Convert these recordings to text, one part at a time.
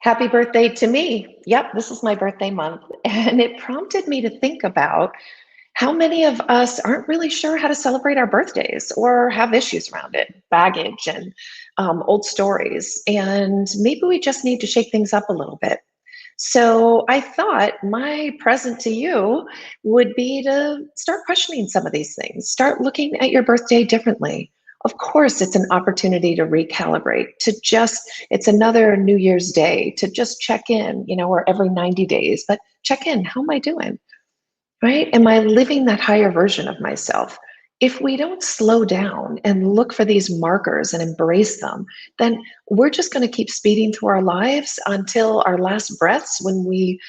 Happy birthday to me. Yep, this is my birthday month. And it prompted me to think about how many of us aren't really sure how to celebrate our birthdays or have issues around it, baggage and old stories. And maybe we just need to shake things up a little bit. So I thought my present to you would be to start questioning some of these things, start looking at your birthday differently. Of course, it's an opportunity to recalibrate, it's another New Year's Day to just check in, or every 90 days, but check in. How am I doing? Right? Am I living that higher version of myself? If we don't slow down and look for these markers and embrace them, then we're just going to keep speeding through our lives until our last breaths when we,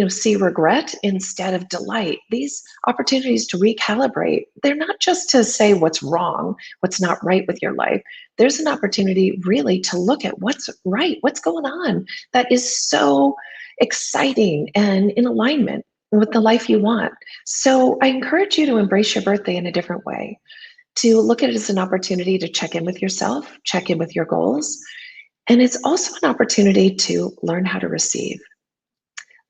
see regret instead of delight. These opportunities to recalibrate, they're not just to say what's wrong, what's not right with your life. There's an opportunity really to look at what's right, what's going on that is so exciting and in alignment with the life you want. So I encourage you to embrace your birthday in a different way, to look at it as an opportunity to check in with yourself, check in with your goals. And it's also an opportunity to learn how to receive.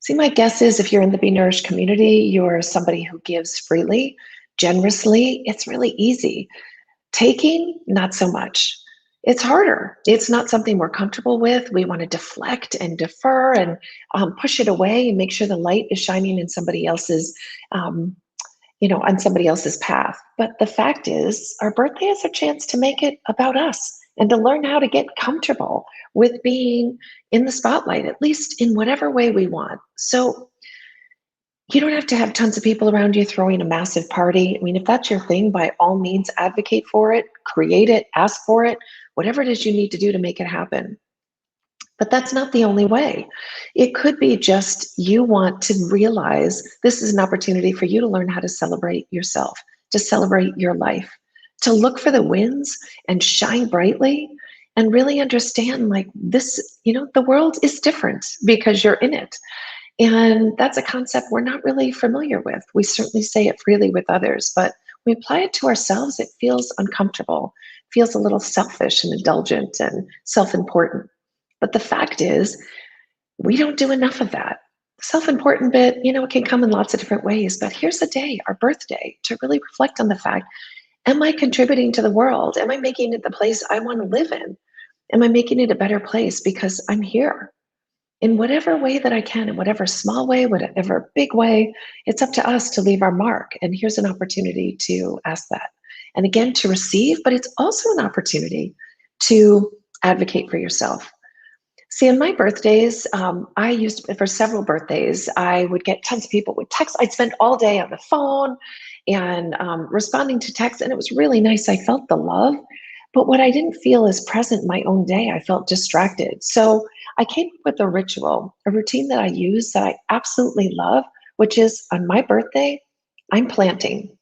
See, my guess is if you're in the Be Nourished community, you're somebody who gives freely, generously. It's really easy. Taking, not so much. It's harder. It's not something we're comfortable with. We want to deflect and defer and push it away and make sure the light is shining in somebody else's, on somebody else's path. But the fact is, our birthday is a chance to make it about us and to learn how to get comfortable with being in the spotlight, at least in whatever way we want. So you don't have to have tons of people around you throwing a massive party. I mean, if that's your thing, by all means, advocate for it, create it, ask for it, whatever it is you need to do to make it happen. But that's not the only way. It could be just you want to realize this is an opportunity for you to learn how to celebrate yourself, to celebrate your life, to look for the wins and shine brightly and really understand like this, the world is different because you're in it. And that's a concept we're not really familiar with. We certainly say it freely with others, but we apply it to ourselves, it feels uncomfortable, feels a little selfish and indulgent and self-important. But the fact is, we don't do enough of that. Self-important bit, it can come in lots of different ways, but here's a day, our birthday, to really reflect on the fact, am I contributing to the world? Am I making it the place I want to live in? Am I making it a better place because I'm here? In whatever way that I can, in whatever small way, whatever big way, it's up to us to leave our mark. And here's an opportunity to ask that. And again, to receive, but it's also an opportunity to advocate for yourself. See, on my birthdays, for several birthdays, I would get tons of people would text. I'd spend all day on the phone and responding to texts, and it was really nice. I felt the love, but what I didn't feel as present in my own day, I felt distracted. So I came up with a routine that I use that I absolutely love, which is on my birthday, I'm planting.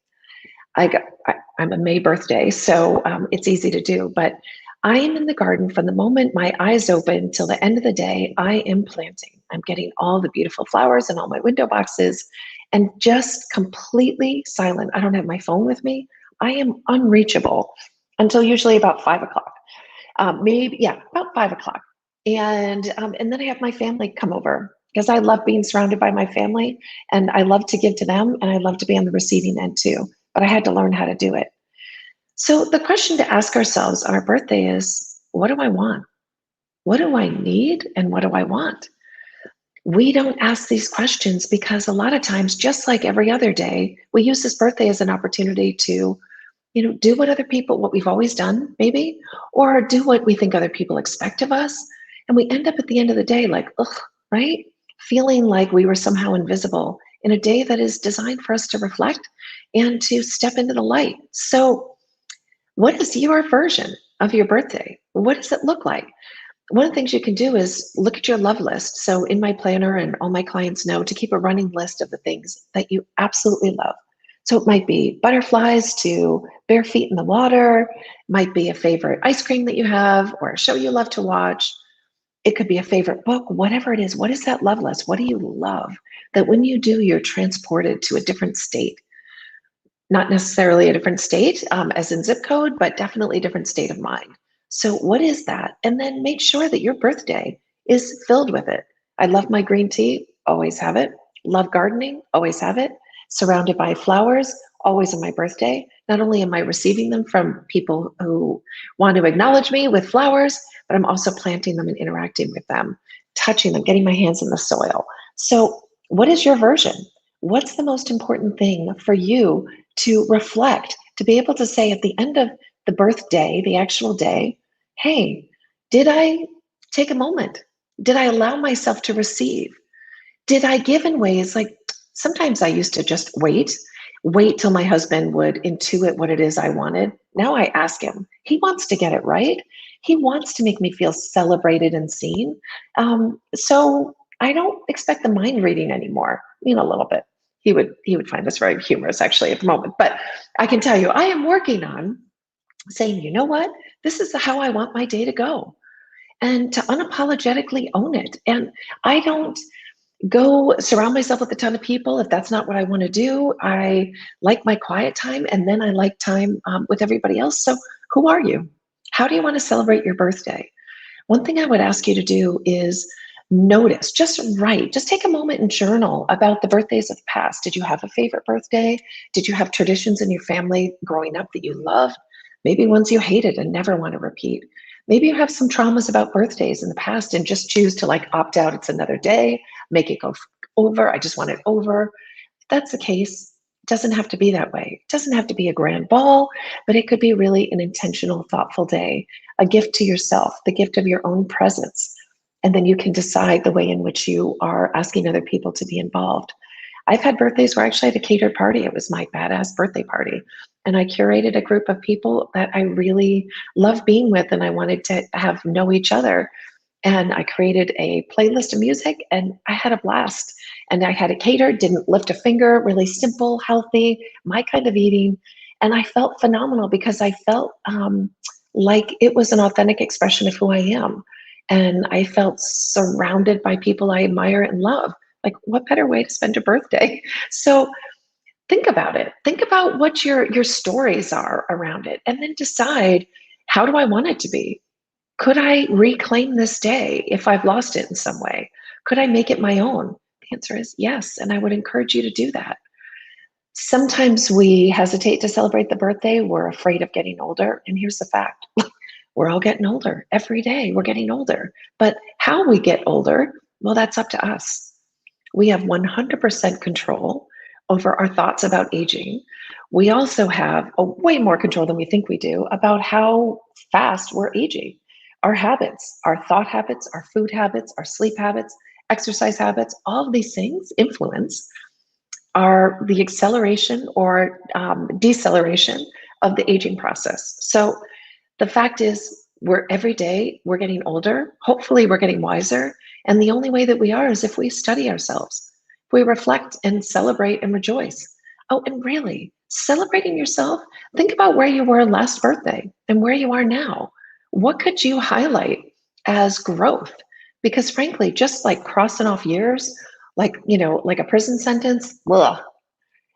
I'm a May birthday, so it's easy to do, but I am in the garden from the moment my eyes open till the end of the day. I am planting. I'm getting all the beautiful flowers in all my window boxes and just completely silent. I don't have my phone with me. I am unreachable until usually about 5 o'clock. About 5 o'clock. And then I have my family come over because I love being surrounded by my family and I love to give to them and I love to be on the receiving end too. But I had to learn how to do it. So the question to ask ourselves on our birthday is, what do I want? What do I need? And what do I want? We don't ask these questions because a lot of times, just like every other day, we use this birthday as an opportunity to, do what we've always done, maybe, or do what we think other people expect of us. And we end up at the end of the day like, ugh, right? Feeling like we were somehow invisible in a day that is designed for us to reflect and to step into the light. So what is your version of your birthday? What does it look like? One of the things you can do is look at your love list. So in my planner, and all my clients know to keep a running list of the things that you absolutely love. So it might be butterflies to bare feet in the water, might be a favorite ice cream that you have or a show you love to watch. It could be a favorite book, whatever it is. What is that love list? What do you love that when you do, you're transported to a different state? Not necessarily a different state as in zip code, but definitely a different state of mind. So what is that? And then make sure that your birthday is filled with it. I love my green tea, always have it. Love gardening, always have it. Surrounded by flowers, always on my birthday. Not only am I receiving them from people who want to acknowledge me with flowers, but I'm also planting them and interacting with them, touching them, getting my hands in the soil. So, what is your version? What's the most important thing for you to reflect, to be able to say at the end of the birthday, the actual day, hey, did I take a moment? Did I allow myself to receive? Did I give in ways like sometimes I used to just wait till my husband would intuit what it is I wanted. Now I ask him. He wants to get it right. He wants to make me feel celebrated and seen. So I don't expect the mind reading anymore. A little bit. He would find this very humorous actually at the moment. But I can tell you, I am working on saying, you know what? This is how I want my day to go, and to unapologetically own it. And I don't go surround myself with a ton of people if that's not what I want to do. I like my quiet time, and then I like time with everybody else. So, who are you? How do you want to celebrate your birthday? One thing I would ask you to do is notice, just write, just take a moment and journal about the birthdays of the past. Did you have a favorite birthday? Did you have traditions in your family growing up that you loved? Maybe ones you hated and never want to repeat. Maybe you have some traumas about birthdays in the past and just choose to like opt out. It's another day, make it go over. I just want it over. If that's the case, it doesn't have to be that way. It doesn't have to be a grand ball, but it could be really an intentional, thoughtful day, a gift to yourself, the gift of your own presence. And then you can decide the way in which you are asking other people to be involved. I've had birthdays where I actually had a catered party. It was my badass birthday party. And I curated a group of people that I really love being with and I wanted to have know each other. And I created a playlist of music and I had a blast. And I had it catered, didn't lift a finger, really simple, healthy, my kind of eating. And I felt phenomenal because I felt like it was an authentic expression of who I am. And I felt surrounded by people I admire and love. Like, what better way to spend a birthday? So think about it. Think about what your stories are around it, and then decide, how do I want it to be? Could I reclaim this day if I've lost it in some way? Could I make it my own? The answer is yes, and I would encourage you to do that. Sometimes we hesitate to celebrate the birthday. We're afraid of getting older. And here's the fact: we're all getting older. Every day we're getting older. But how we get older, well, that's up to us. We have 100% control over our thoughts about aging. We also have a way more control than we think we do about how fast we're aging. Our habits, our thought habits, our food habits, our sleep habits, exercise habits, all of these things influence are the acceleration or deceleration of the aging process. So the fact is, we're every day we're getting older. Hopefully, we're getting wiser. And the only way that we are is if we study ourselves, if we reflect and celebrate and rejoice. Oh, and really, celebrating yourself, think about where you were last birthday and where you are now. What could you highlight as growth? Because frankly, just like crossing off years, like a prison sentence, ugh,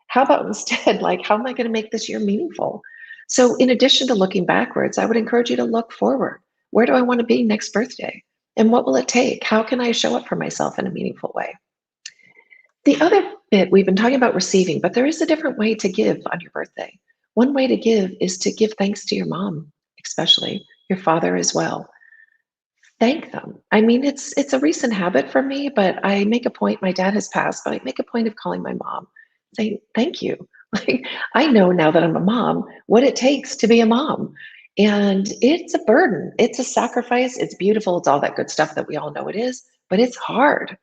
how about instead, like, how am I going to make this year meaningful? So, in addition to looking backwards, I would encourage you to look forward. Where do I want to be next birthday? And what will it take? How can I show up for myself in a meaningful way? The other bit, we've been talking about receiving, but there is a different way to give on your birthday. One way to give is to give thanks to your mom, especially your father as well. Thank them. I mean, it's a recent habit for me, but I make a point. My dad has passed, but I make a point of calling my mom, saying thank you. Like, I know now that I'm a mom what it takes to be a mom, and it's a burden. It's a sacrifice. It's beautiful. It's all that good stuff that we all know it is, but it's hard.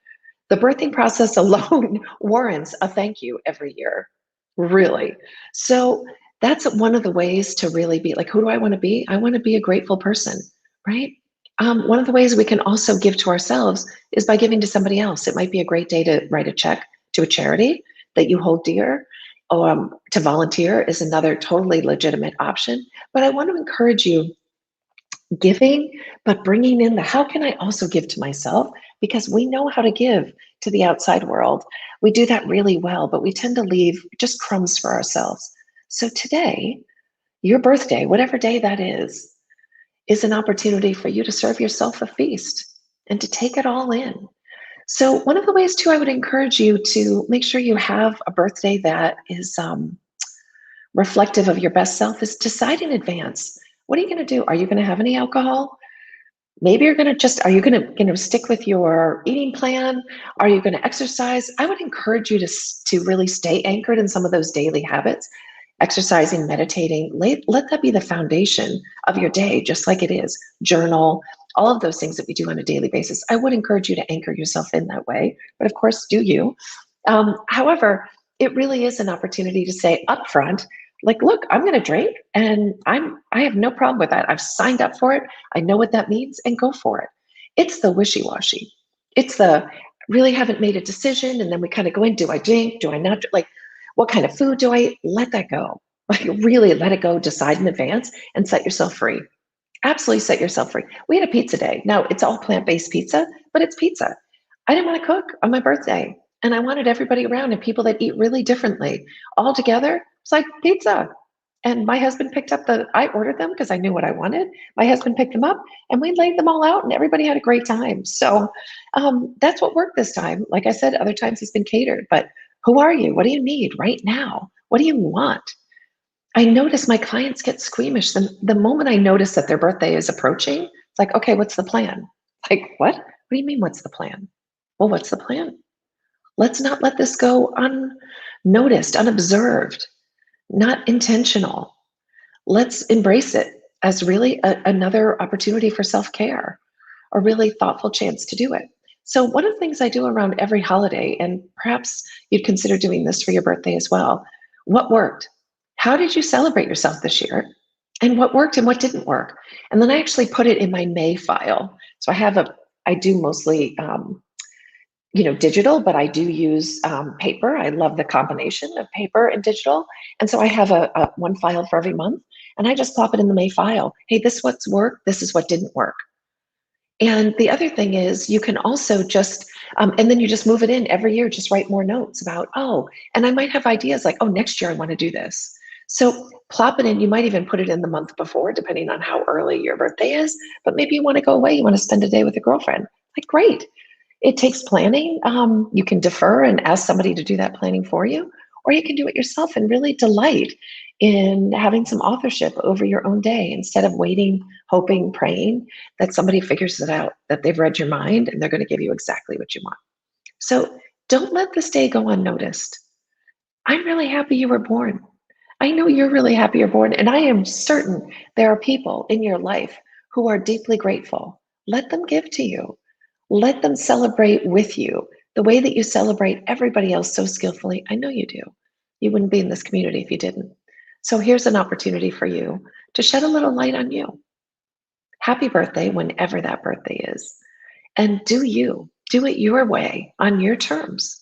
The birthing process alone warrants a thank you every year, really. So that's one of the ways to really be like, who do I want to be? I want to be a grateful person, right? One of the ways we can also give to ourselves is by giving to somebody else. It might be a great day to write a check to a charity that you hold dear. To volunteer is another totally legitimate option. But I want to encourage you, giving, but bringing in the how can I also give to myself? Because we know how to give to the outside world. We do that really well, but we tend to leave just crumbs for ourselves. So today, your birthday, whatever day that is an opportunity for you to serve yourself a feast. and to take it all in. So, one of the ways, too, I would encourage you to make sure you have a birthday that is reflective of your best self is decide in advance. What are you going to do? Are you going to have any alcohol? Maybe you're going to just, are you going to, stick with your eating plan? Are you going to exercise? I would encourage you to really stay anchored in some of those daily habits, exercising, meditating. Let that be the foundation of your day, just like it is. Journal, all of those things that we do on a daily basis. I would encourage you to anchor yourself in that way. But of course, do you. However, it really is an opportunity to say upfront, like, look, I'm going to drink and I have no problem with that. I've signed up for it. I know what that means and go for it. It's the wishy-washy. It's the really haven't made a decision. And then we kind of go in, do I drink? Do I not? Like, what kind of food do I eat? Let that go. Like, really let it go, decide in advance and set yourself free. Absolutely set yourself free. We had a pizza day. Now it's all plant-based pizza, but it's pizza. I didn't want to cook on my birthday. And I wanted everybody around and people that eat really differently all together. It's like pizza. And my husband picked up I ordered them because I knew what I wanted. My husband picked them up and we laid them all out and everybody had a great time. So that's what worked this time. Like I said, other times it's been catered, but who are you? What do you need right now? What do you want? I notice my clients get squeamish. The moment I notice that their birthday is approaching, it's like, okay, what's the plan? Like, what? What do you mean, what's the plan? Well, what's the plan? Let's not let this go unnoticed, unobserved, not intentional. Let's embrace it as really another opportunity for self care, a really thoughtful chance to do it. So, one of the things I do around every holiday, and perhaps you'd consider doing this for your birthday as well, what worked? How did you celebrate yourself this year? And what worked and what didn't work? And then I actually put it in my May file. So I do mostly digital, but I do use paper. I love the combination of paper and digital. And so I have a one file for every month and I just plop it in the May file. Hey, this is what's worked. This is what didn't work. And the other thing is you can also just, and then you just move it in every year, just write more notes about, oh, and I might have ideas like, oh, next year I want to do this. So plop it in. You might even put it in the month before, depending on how early your birthday is. But maybe you want to go away. You want to spend a day with a girlfriend. Like, great. It takes planning. You can defer and ask somebody to do that planning for you, or you can do it yourself and really delight in having some authorship over your own day instead of waiting, hoping, praying that somebody figures it out, that they've read your mind and they're going to give you exactly what you want. So don't let this day go unnoticed. I'm really happy you were born. I know you're really happy you're born, and I am certain there are people in your life who are deeply grateful. Let them give to you. Let them celebrate with you the way that you celebrate everybody else so skillfully. I know you do. You wouldn't be in this community if you didn't. So here's an opportunity for you to shed a little light on you. Happy birthday, whenever that birthday is. And do it your way on your terms.